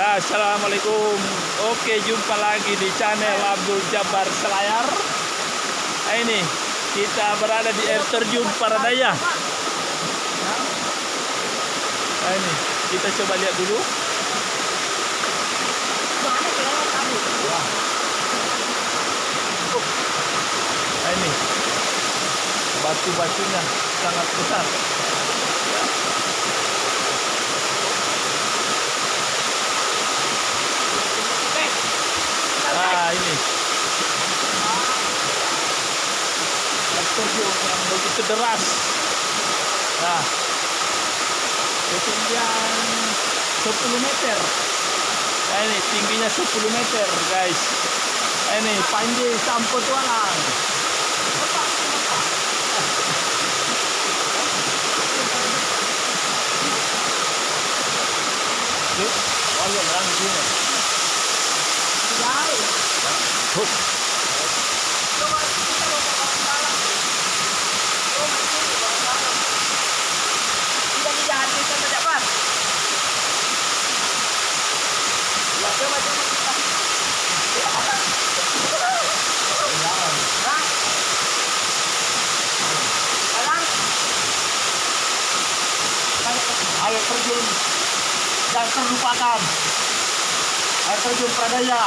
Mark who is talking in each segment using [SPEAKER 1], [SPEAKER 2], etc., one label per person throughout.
[SPEAKER 1] Ya, assalamualaikum. Oke, jumpa lagi di channel Abdul Jabbar Selayar. Nah, ini kita berada di air terjun Paradaya. Nah, ini kita coba lihat dulu. Nah, ini batu-batunya sangat besar. Ya. Nah, ini air terjun yang begitu deras. Nah, ketinggian 10 meter. Nah, ini tingginya 10 meter, guys. Nah, ini Panji Sampetualang. Yuk, banyak orang di sini. Hup. Air terjun yang terlupakan, air terjun Paradaya.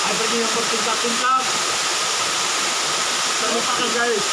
[SPEAKER 1] Air terjun yang bertingkat-tingkat terlupakan, guys.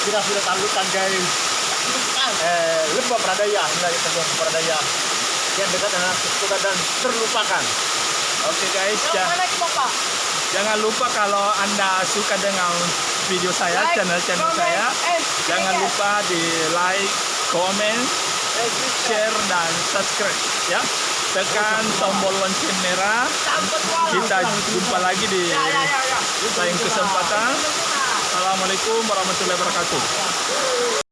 [SPEAKER 1] Kita sudah talukan, guys. Lembah Paradaya, inilah terjun Paradaya yang dekat dengan Suka dan terlupakan. Oke, guys, jangan lupa kalau Anda suka dengan video saya, channel saya, jangan lupa di like, comment, share, dan subscribe, ya. Tekan tombol lonceng merah. Kita jumpa lagi di lain kesempatan. Assalamualaikum warahmatullahi wabarakatuh.